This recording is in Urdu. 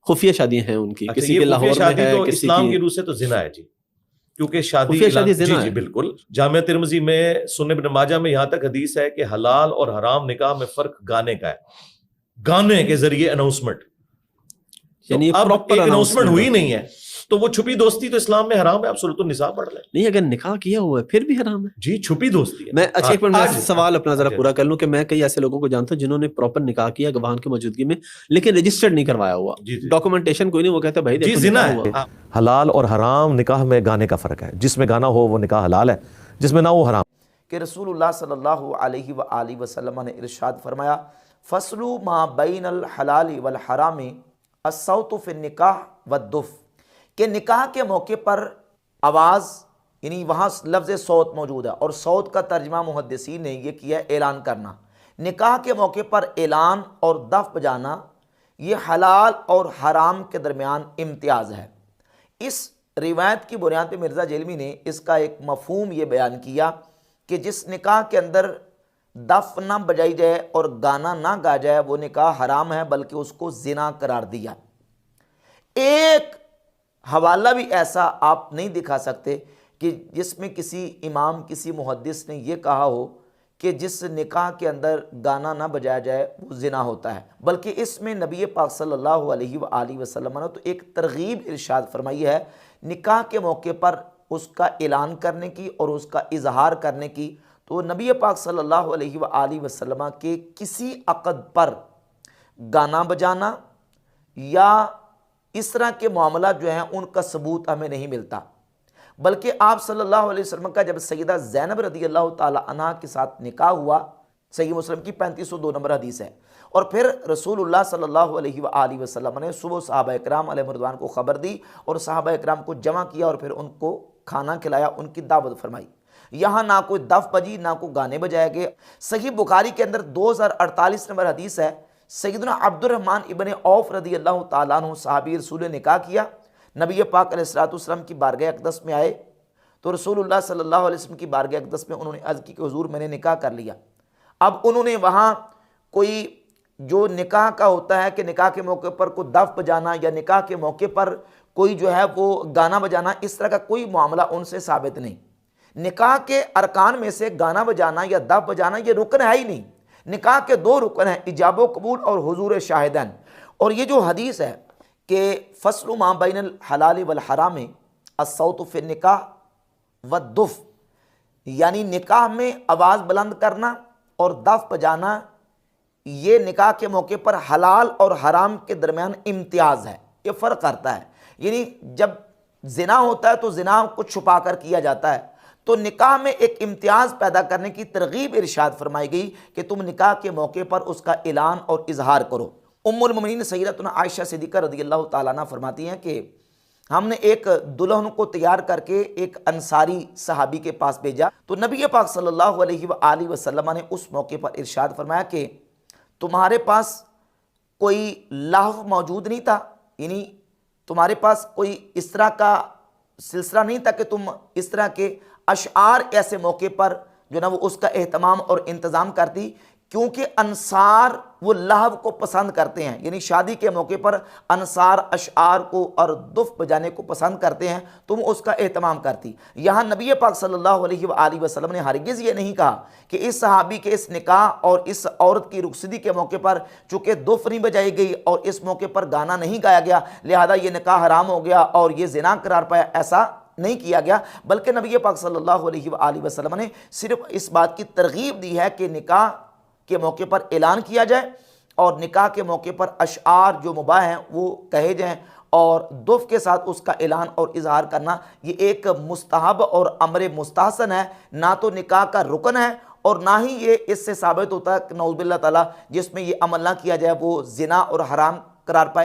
خفیہ شادیاں ہیں ان کی، اچھا، کسی یہ کے خفیہ لاہور شادی میں ہے، تو کسی اسلام کی کی روح سے تو زنا ہے جی، کیونکہ شادی خفیہ شادی زنا جی ہے۔ بالکل۔ جامعہ ترمذی میں سنن ابن ماجہ میں یہاں تک حدیث ہے کہ حلال اور حرام نکاح میں فرق گانے کا ہے، گانے کے ذریعے اناؤنسمنٹ، یعنی تو اب پراپر ایک اناؤنسمنٹ ہوئی ہوتی نہیں ہے، تو وہ چھپی دوستی تو اسلام میں حرام ہے، آپ صورت النساء پڑھ لیں نہیں، اگر نکاح کیا ہوا ہے پھر بھی حرام ہے۔ جی، چھپی دوستی ہے۔ میں اچھا ایک منٹ میں آج سوال اپنا ذرا پورا کر لوں کہ میں کئی ایسے لوگوں کو جانتا ہوں جنہوں نے پراپر نکاح کیا گواہان کی موجودگی میں، لیکن رجسٹرڈ نہیں کروایا ہوا، جی جی ڈاکومنٹیشن کوئی نہیں، وہ کہتے ہیں بھائی جی دیکھو زنا نکاح ہوا۔ ہے۔ حلال اور حرام نکاح میں گانے کا فرق ہے، جس میں گانا ہو وہ نکاح حلال ہے، جس میں نہ ہو حرام۔ کہ رسول اللہ صلی اللہ علیہ وآلہ وسلم نے ارشاد فرمایا فصل ما بین الحلال والحرام الصوت فی النکاح والدف، کہ نکاح کے موقع پر آواز، یعنی وہاں لفظ صوت موجود ہے، اور صوت کا ترجمہ محدثین نے یہ کیا ہے اعلان کرنا۔ نکاح کے موقع پر اعلان اور دف بجانا یہ حلال اور حرام کے درمیان امتیاز ہے۔ اس روایت کی بنیاد پہ مرزا جیلمی نے اس کا ایک مفہوم یہ بیان کیا کہ جس نکاح کے اندر دف نہ بجائی جائے اور گانا نہ گا جائے وہ نکاح حرام ہے، بلکہ اس کو زنا قرار دیا۔ ایک حوالہ بھی ایسا آپ نہیں دکھا سکتے کہ جس میں کسی امام، کسی محدث نے یہ کہا ہو کہ جس نکاح کے اندر گانا نہ بجایا جائے وہ زنا ہوتا ہے، بلکہ اس میں نبی پاک صلی اللہ علیہ وآلہ وسلم نے تو ایک ترغیب ارشاد فرمائی ہے نکاح کے موقع پر اس کا اعلان کرنے کی اور اس کا اظہار کرنے کی۔ تو نبی پاک صلی اللہ علیہ وآلہ وسلم کے کسی عقد پر گانا بجانا یا اس طرح کے معاملات جو ہیں ان کا ثبوت ہمیں نہیں ملتا، بلکہ آپ صلی اللہ علیہ وسلم کا جب سیدہ زینب رضی اللہ تعالی عنہ کے ساتھ نکاح ہوا، صحیح مسلم کی 3502 نمبر حدیث ہے، اور پھر رسول اللہ صلی اللہ علیہ وآلہ وسلم نے صبح صحابہ اکرام علیہ رضوان کو خبر دی اور صحابہ اکرام کو جمع کیا اور پھر ان کو کھانا کھلایا، ان کی دعوت فرمائی۔ یہاں نہ کوئی دف بجی نہ کوئی گانے بجائے گئے۔ صحیح بخاری کے اندر 2048 نمبر حدیث ہے، سیدنا عبد الرحمن ابن عوف رضی اللہ تعالیٰ عنہ صحابی رسول نے نکاح کیا، نبی پاک علیہ السلام کی بارگاہ اقدس میں آئے تو رسول اللہ صلی اللہ علیہ وسلم کی بارگاہ اقدس میں انہوں نے عرض کی کہ حضور میں نے نکاح کر لیا۔ اب انہوں نے وہاں کوئی جو نکاح کا ہوتا ہے کہ نکاح کے موقع پر کوئی دف بجانا یا نکاح کے موقع پر کوئی جو ہے وہ گانا بجانا، اس طرح کا کوئی معاملہ ان سے ثابت نہیں۔ نکاح کے ارکان میں سے گانا بجانا یا دف بجانا یہ رکن ہے ہی نہیں۔ نکاح کے دو رکن ہیں، ایجاب و قبول اور حضور شاہدین۔ اور یہ جو حدیث ہے کہ فصل ما بین الحلال والحرام الصوت فی النکاح والدف، یعنی نکاح میں آواز بلند کرنا اور دف بجانا یہ نکاح کے موقع پر حلال اور حرام کے درمیان امتیاز ہے، یہ فرق کرتا ہے۔ یعنی جب زنا ہوتا ہے تو زنا کو چھپا کر کیا جاتا ہے، تو نکاح میں ایک امتیاز پیدا کرنے کی ترغیب ارشاد فرمائی گئی کہ تم نکاح کے موقع پر اس کا اعلان اور اظہار کرو۔ ام المومنین سیدتنا عائشہ صدیقہ رضی اللہ تعالیٰ عنہ فرماتی ہیں کہ ہم نے ایک دلہن کو تیار کر کے ایک انصاری صحابی کے پاس بھیجا، تو نبی پاک صلی اللہ علیہ وآلہ وسلم نے اس موقع پر ارشاد فرمایا کہ تمہارے پاس کوئی لہو موجود نہیں تھا، یعنی تمہارے پاس کوئی اس طرح کا سلسلہ نہیں تھا کہ تم اس طرح کے اشعار ایسے موقع پر جو نا وہ اس کا اہتمام اور انتظام کرتی، کیونکہ انصار وہ لہو کو پسند کرتے ہیں، یعنی شادی کے موقع پر انصار اشعار کو اور دف بجانے کو پسند کرتے ہیں، تم اس کا اہتمام کرتی۔ یہاں نبی پاک صلی اللہ علیہ وآلہ وسلم نے ہرگز یہ نہیں کہا کہ اس صحابی کے اس نکاح اور اس عورت کی رخصتی کے موقع پر چونکہ دف نہیں بجائی گئی اور اس موقع پر گانا نہیں گایا گیا لہذا یہ نکاح حرام ہو گیا اور یہ زنا قرار پایا، ایسا نہیں کیا گیا، بلکہ نبی پاک صلی اللہ علیہ وآلہ وسلم نے صرف اس بات کی ترغیب دی ہے کہ نکاح کے موقع پر اعلان کیا جائے اور نکاح کے موقع پر اشعار جو مباح ہیں وہ کہے جائیں، اور دف کے ساتھ اس کا اعلان اور اظہار کرنا یہ ایک مستحب اور امر مستحسن ہے، نہ تو نکاح کا رکن ہے اور نہ ہی یہ اس سے ثابت ہوتا ہے کہ نعوذ باللہ تعالیٰ جس میں یہ عمل نہ کیا جائے وہ زنا اور حرام قرار پائے۔